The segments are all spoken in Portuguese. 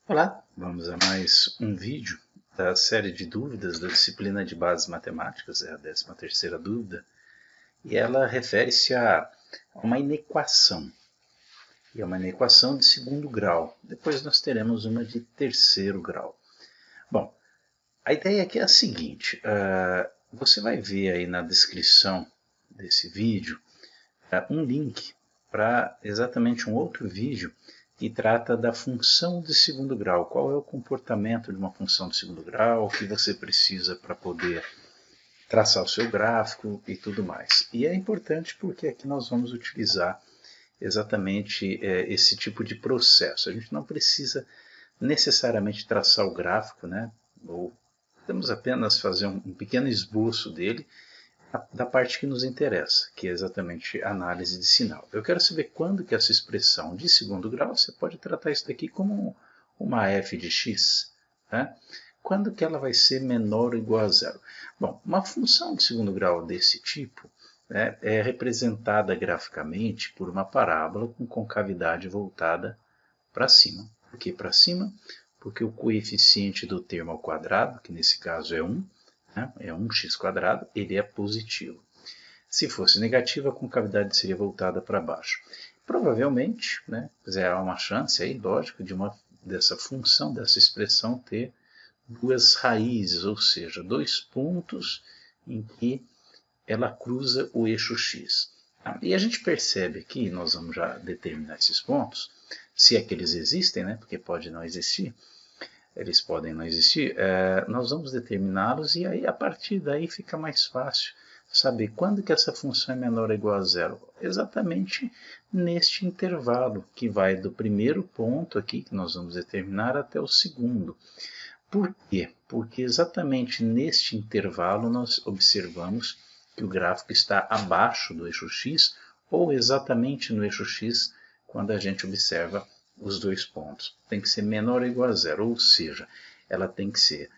Olá, vamos a mais um vídeo da série de dúvidas da disciplina de Bases Matemáticas, é a 13ª dúvida, e ela refere-se a uma inequação, e é uma inequação de segundo grau. Depois nós teremos uma de terceiro grau. Bom, a ideia aqui é a seguinte, você vai ver aí na descrição desse vídeo um link para exatamente um outro vídeo que trata da função de segundo grau. Qual é o comportamento de uma função de segundo grau, o que você precisa para poder traçar o seu gráfico e tudo mais. E é importante porque aqui nós vamos utilizar exatamente esse tipo de processo. A gente não precisa necessariamente traçar o gráfico, né? Ou podemos apenas fazer um pequeno esboço dele da parte que nos interessa, que é exatamente a análise de sinal. Eu quero saber quando que essa expressão de segundo grau, você pode tratar isso daqui como uma f de x, né? Quando que ela vai ser menor ou igual a zero? Bom, uma função de segundo grau desse tipo, né, é representada graficamente por uma parábola com concavidade voltada para cima. Por que para cima? Porque o coeficiente do termo ao quadrado, que nesse caso é 1, né, é 1x², ele é positivo. Se fosse negativo, a concavidade seria voltada para baixo. Provavelmente, né, há uma chance aí, lógico, dessa função, dessa expressão ter duas raízes, ou seja, dois pontos em que ela cruza o eixo x. E a gente percebe aqui, nós vamos já determinar esses pontos, se é que eles existem, né, porque pode não existir, eles podem não existir, nós vamos determiná-los e aí a partir daí fica mais fácil saber quando que essa função é menor ou igual a zero. Exatamente neste intervalo que vai do primeiro ponto aqui, que nós vamos determinar, até o segundo. Por quê? Porque exatamente neste intervalo nós observamos que o gráfico está abaixo do eixo x ou exatamente no eixo x quando a gente observa os dois pontos. Tem que ser menor ou igual a zero, ou seja, ela tem que ser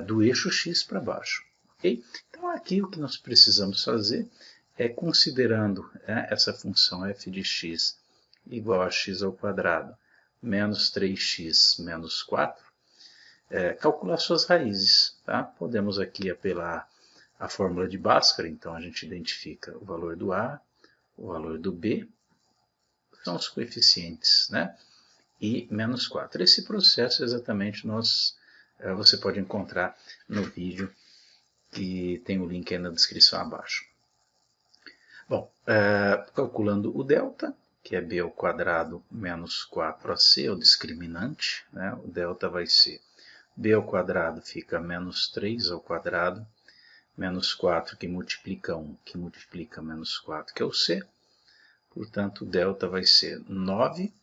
do eixo x para baixo. Okay? Então aqui o que nós precisamos fazer é, considerando essa função f de x igual a x ao quadrado menos 3x menos 4, calcular suas raízes. Tá? Podemos aqui apelar à fórmula de Bhaskara, então a gente identifica o valor do A, o valor do B, são os coeficientes, né? E menos 4. Esse processo exatamente você pode encontrar no vídeo que tem o link aí na descrição abaixo. Bom, calculando o delta, que é b ao quadrado menos 4ac, o discriminante, né? O delta vai ser b ao quadrado fica menos 3 ao quadrado, menos 4 que multiplica 1, que multiplica menos 4, que é o c. Portanto, o delta vai ser 9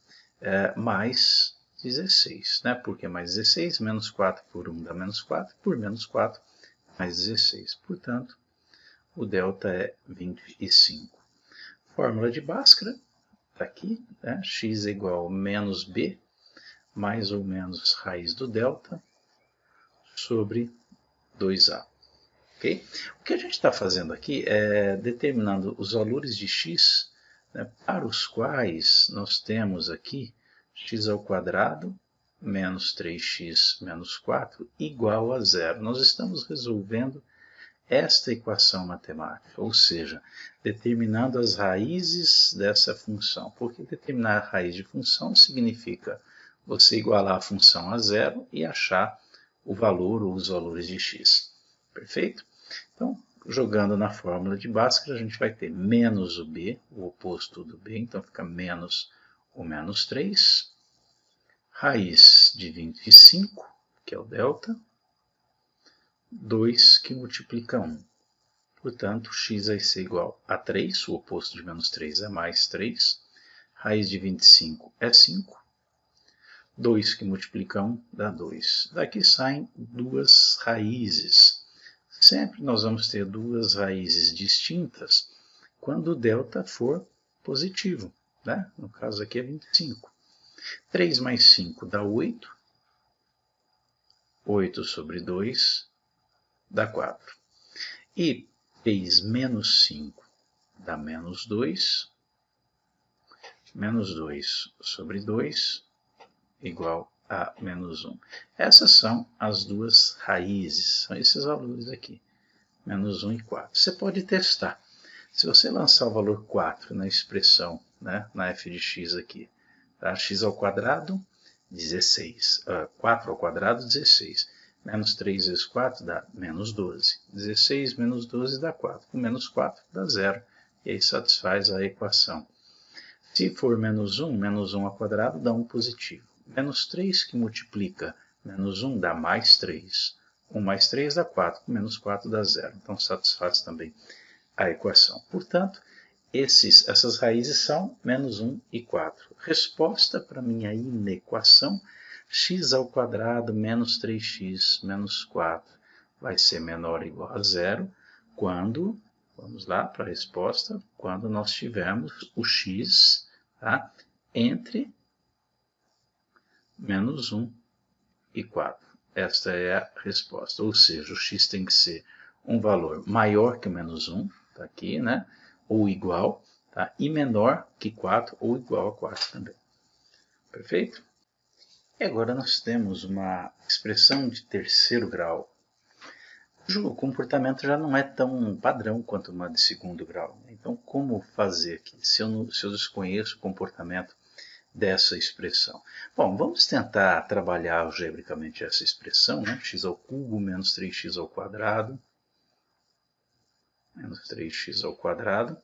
mais 16. Né? Por que mais 16? Menos 4 por 1 dá menos 4, por menos 4 mais 16. Portanto, o delta é 25. Fórmula de Bhaskara, está aqui, né? X é igual a menos b, mais ou menos raiz do delta, sobre 2a. Okay? O que a gente está fazendo aqui é determinando os valores de x, né, para os quais nós temos aqui x ao quadrado menos 3x menos 4 igual a zero. Nós estamos resolvendo esta equação matemática, ou seja, determinando as raízes dessa função. Porque determinar a raiz de função significa você igualar a função a zero e achar o valor ou os valores de x. Perfeito? Então, jogando na fórmula de Bhaskara, a gente vai ter menos o b, o oposto do b, então fica menos o menos 3, raiz de 25, que é o delta, 2 que multiplica 1. Portanto, x vai ser igual a 3, o oposto de menos 3 é mais 3, raiz de 25 é 5, 2 que multiplica 1 dá 2. Daqui saem duas raízes. Sempre nós vamos ter duas raízes distintas quando o delta for positivo. Né? No caso aqui é 25. 3 mais 5 dá 8. 8 sobre 2 dá 4. E 3 menos 5 dá menos 2. Menos 2 sobre 2 igual a menos 1. Essas são as duas raízes, são esses valores aqui, menos 1 e 4. Você pode testar. Se você lançar o valor 4 na expressão, né, na f de x aqui, tá? X ao quadrado, 16. 4 ao quadrado, 16. Menos 3 vezes 4 dá menos 12. 16 menos 12 dá 4. Com menos 4 dá 0. E aí satisfaz a equação. Se for menos 1 ao quadrado dá 1 positivo. Menos 3 que multiplica menos 1 dá mais 3. 1 mais 3 dá 4. Com menos 4 dá 0. Então satisfaz também a equação. Portanto, essas raízes são menos 1 e 4. Resposta para minha inequação, x ao quadrado menos 3x menos 4 vai ser menor ou igual a 0 quando, vamos lá para a resposta, quando nós tivermos o x, tá, entre menos 1 e 4. Esta é a resposta, ou seja, o x tem que ser um valor maior que o menos 1, tá aqui, né? Ou igual, tá? E menor que 4 ou igual a 4 também. Perfeito? E agora nós temos uma expressão de terceiro grau, cujo comportamento já não é tão padrão quanto uma de segundo grau. Então, como fazer aqui, se eu desconheço o comportamento dessa expressão? Bom, vamos tentar trabalhar algebricamente essa expressão, né? X ao cubo menos 3x ao quadrado, menos 3x ao quadrado,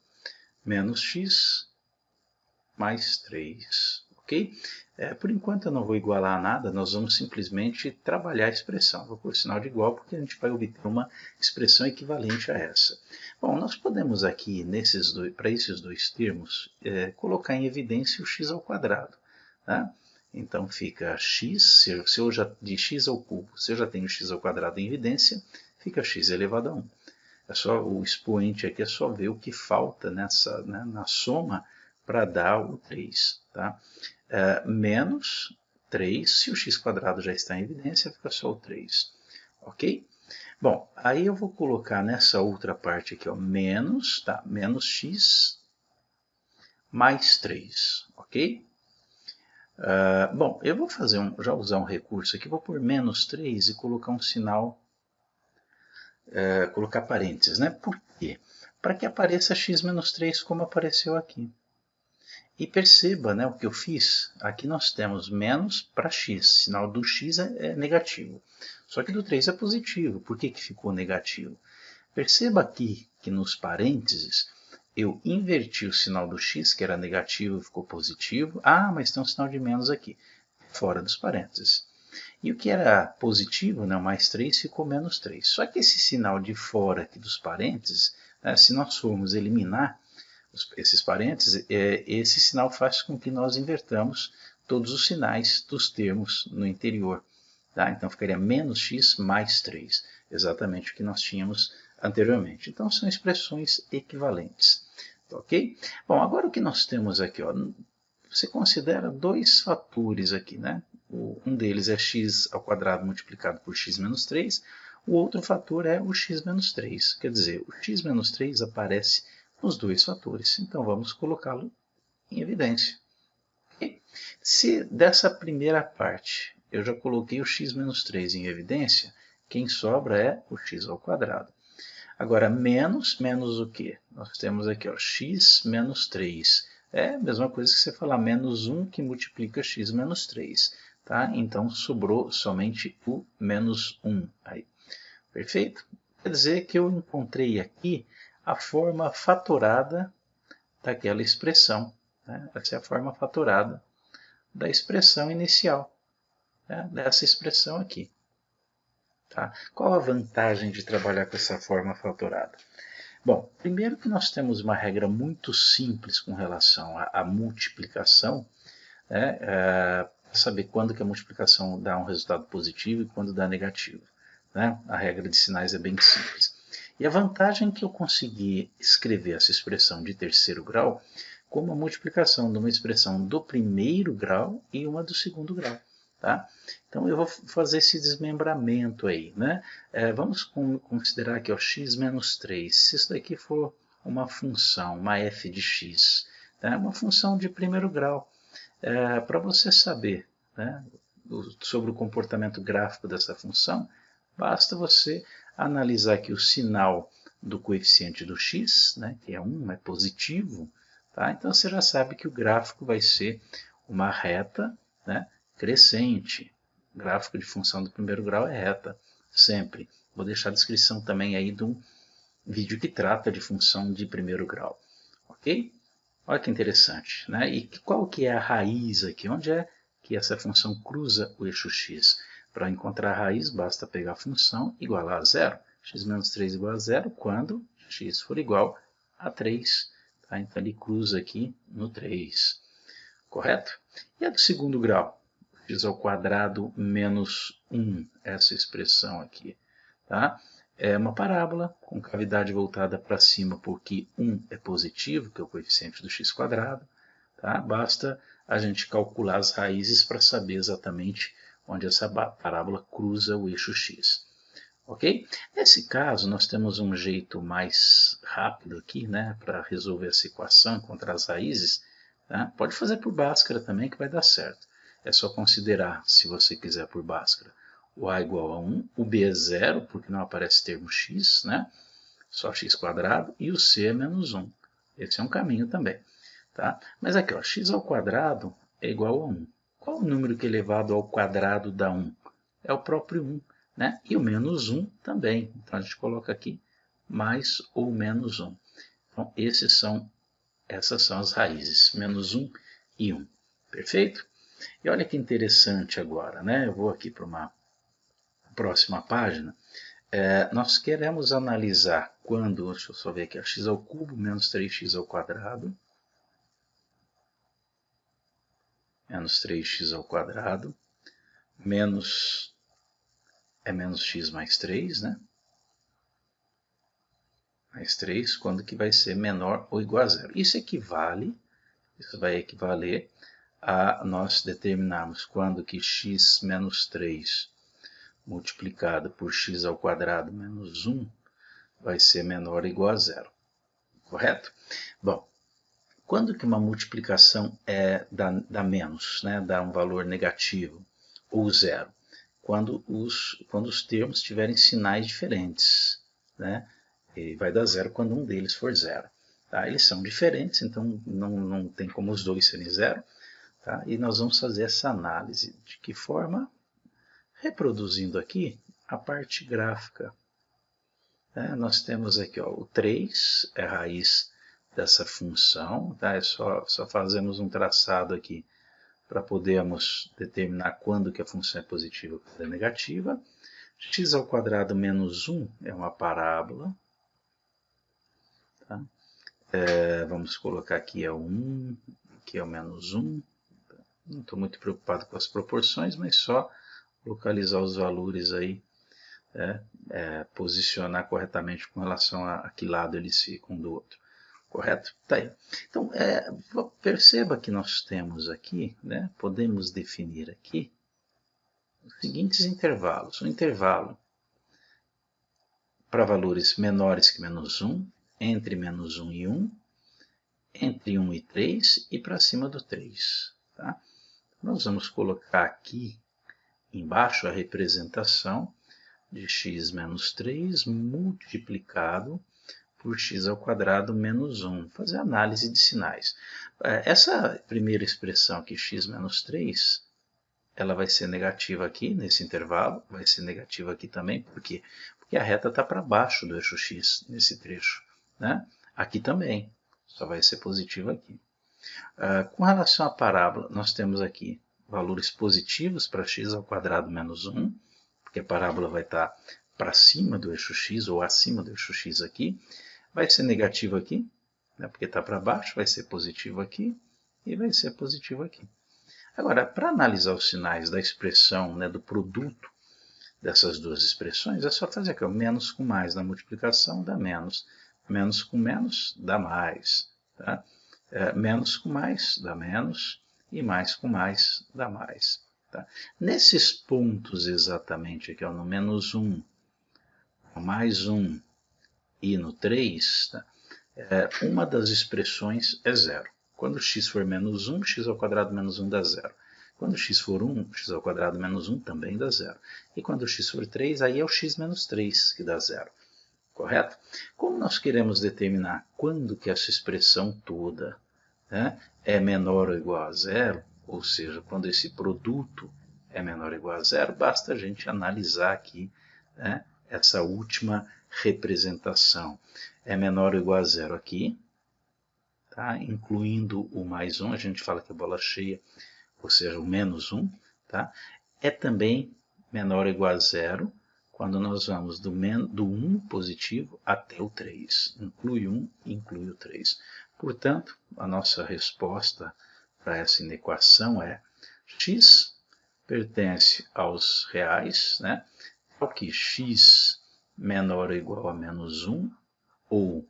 menos x mais 3, ok? Por enquanto eu não vou igualar nada, nós vamos simplesmente trabalhar a expressão. Vou pôr sinal de igual porque a gente vai obter uma expressão equivalente a essa. Bom, nós podemos aqui, para esses dois termos, colocar em evidência o x ao quadrado. Tá? Então fica x, se eu já, de x ao cubo, se eu já tenho x ao quadrado em evidência, fica x elevado a 1. O expoente aqui é só ver o que falta nessa, né, na soma para dar o 3. Tá? Menos 3, se o x quadrado já está em evidência, fica só o 3. Ok? Bom, aí eu vou colocar nessa outra parte aqui, ó, menos x mais 3. Ok? Bom, eu vou já usar um recurso aqui, vou pôr menos 3 e colocar um sinal, colocar parênteses, né? Por quê? Para que apareça x menos 3 como apareceu aqui. E perceba, né, o que eu fiz. Aqui nós temos menos para x, sinal do x é negativo. Só que do 3 é positivo. Por que ficou negativo? Perceba aqui que nos parênteses eu inverti o sinal do x, que era negativo, ficou positivo. Ah, mas tem um sinal de menos aqui, fora dos parênteses. E o que era positivo, né, mais 3, ficou menos 3. Só que esse sinal de fora aqui dos parênteses, né, se nós formos eliminar esses parênteses, esse sinal faz com que nós invertamos todos os sinais dos termos no interior. Tá? Então ficaria menos x mais 3, exatamente o que nós tínhamos anteriormente. Então são expressões equivalentes. Ok? Bom, agora o que nós temos aqui, ó, você considera dois fatores aqui, né? Um deles é x ao quadrado multiplicado por x menos 3, o outro fator é o x menos 3. Quer dizer, o x menos 3 aparece nos dois fatores. Então vamos colocá-lo em evidência. Okay? Se dessa primeira parte eu já coloquei o x menos 3 em evidência, quem sobra é o x ao quadrado. Agora, menos o quê? Nós temos aqui, ó, x menos 3. É a mesma coisa que você falar menos 1 que multiplica x menos 3. Tá? Então, sobrou somente o menos 1. Aí. Perfeito? Quer dizer que eu encontrei aqui a forma fatorada daquela expressão. Né? Essa é a forma fatorada da expressão inicial, né? Dessa expressão aqui. Tá? Qual a vantagem de trabalhar com essa forma fatorada? Bom, primeiro que nós temos uma regra muito simples com relação à multiplicação, né? Para saber quando que a multiplicação dá um resultado positivo e quando dá negativo. Né? A regra de sinais é bem simples. E a vantagem é que eu consegui escrever essa expressão de terceiro grau como a multiplicação de uma expressão do primeiro grau e uma do segundo grau. Tá? Então eu vou fazer esse desmembramento aí. Né? Vamos considerar aqui ó, x menos 3. Se isso daqui for uma função, uma f de x, tá? Uma função de primeiro grau. Para você saber, né? sobre o comportamento gráfico dessa função, basta você analisar aqui o sinal do coeficiente do x, né, que é 1, é positivo, tá? Então você já sabe que o gráfico vai ser uma reta, né, crescente. O gráfico de função do primeiro grau é reta, sempre. Vou deixar a descrição também aí do vídeo que trata de função de primeiro grau, ok? Olha que interessante, né? E qual que é a raiz aqui? Onde é que essa função cruza o eixo x? Para encontrar a raiz, basta pegar a função igualar a zero. X menos 3 igual a zero quando x for igual a 3. Tá? Então ele cruza aqui no 3. Correto? E a do segundo grau? X ao quadrado menos 1, essa expressão aqui. Tá? É uma parábola com cavidade voltada para cima, porque 1 é positivo, que é o coeficiente do x quadrado. Tá? Basta a gente calcular as raízes para saber exatamente onde essa parábola cruza o eixo x. Ok? Nesse caso, nós temos um jeito mais rápido aqui, né, para resolver essa equação, encontrar as raízes. Tá? Pode fazer por Bhaskara também, que vai dar certo. É só considerar, se você quiser por Bhaskara, o a igual a 1, o b é zero, porque não aparece termo x, né? Só x quadrado, e o c é menos 1. Esse é um caminho também. Tá? Mas aqui, ó, x ao quadrado é igual a 1. Qual o número que é elevado ao quadrado dá 1? É o próprio 1. Né? E o menos 1 também. Então a gente coloca aqui mais ou menos 1. Então essas são as raízes, menos 1 e 1. Perfeito? E olha que interessante agora, né? Eu vou aqui para uma próxima página. Nós queremos analisar quando, deixa eu só ver aqui, x ao cubo menos 3x ao quadrado, menos 3x ao quadrado, menos x mais 3, né? Mais 3, quando que vai ser menor ou igual a zero. Isso vai equivaler a nós determinarmos quando que x menos 3 multiplicado por x ao quadrado menos 1 vai ser menor ou igual a zero. Correto? Bom, quando que uma multiplicação dá menos, né? Dá um valor negativo ou zero? Quando os termos tiverem sinais diferentes, né? E vai dar zero quando um deles for zero. Tá? Eles são diferentes, então não tem como os dois serem zero. Tá? E nós vamos fazer essa análise. De que forma? Reproduzindo aqui a parte gráfica. Nós temos aqui, ó, o 3 é a raiz dessa função. Tá? Só fazemos um traçado aqui para podermos determinar quando que a função é positiva ou quando é negativa. X ao quadrado menos 1 é uma parábola. Tá? Vamos colocar aqui é o 1, aqui é o menos 1. Não estou muito preocupado com as proporções, mas só localizar os valores aí, posicionar corretamente com relação a que lado eles ficam do outro. Correto? Tá aí. Então, perceba que nós temos aqui, né, podemos definir aqui os seguintes intervalos. Um intervalo para valores menores que menos 1, entre menos 1 e 1, entre 1 e 3 e para cima do 3. Tá? Nós vamos colocar aqui embaixo a representação de x menos 3 multiplicado por x ao quadrado menos 1. Fazer análise de sinais. Essa primeira expressão aqui, x menos 3, ela vai ser negativa aqui nesse intervalo, vai ser negativa aqui também, por quê? Porque a reta está para baixo do eixo x nesse trecho. Né? Aqui também, só vai ser positiva aqui. Com relação à parábola, nós temos aqui valores positivos para x ao quadrado menos 1, porque a parábola vai estar para cima do eixo x ou acima do eixo x aqui. Vai ser negativo aqui, né, porque está para baixo, vai ser positivo aqui e vai ser positivo aqui. Agora, para analisar os sinais da expressão, né, do produto dessas duas expressões, é só fazer aqui, ó, menos com mais na multiplicação dá menos, menos com menos dá mais, tá? Menos com mais dá menos e mais com mais dá mais. Tá? Nesses pontos exatamente aqui, ó, no menos 1, no mais 1 e no 3, tá? Uma das expressões é zero. Quando x for menos 1, x ao quadrado menos 1 dá zero. Quando x for 1, x² menos 1 também dá 0. E quando x for 3, aí é o x menos 3 que dá 0. Correto? Como nós queremos determinar quando que essa expressão toda, né, é menor ou igual a 0, ou seja, quando esse produto é menor ou igual a 0, basta a gente analisar aqui, né, essa última representação. É menor ou igual a 0 aqui, tá? Incluindo o mais 1, a gente fala que é bola cheia, ou seja, o menos 1. Tá? É também menor ou igual a 0 quando nós vamos do 1 positivo até o 3. Inclui 1 e inclui o 3. Portanto, a nossa resposta para essa inequação é x pertence aos reais, né? Ao que x menor ou igual a menos 1, ou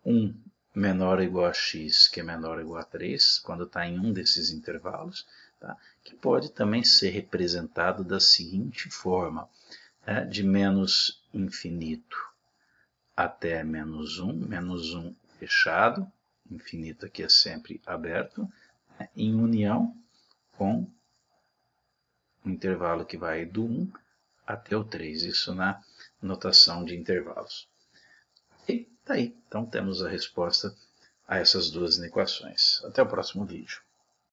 1 menor ou igual a x, que é menor ou igual a 3, quando está em um desses intervalos, tá? Que pode também ser representado da seguinte forma, né? De menos infinito até menos 1 fechado, infinito aqui é sempre aberto, né? Em união com o intervalo que vai do 1 até o 3, isso na notação de intervalos. E tá aí, então temos a resposta a essas duas inequações. Até o próximo vídeo.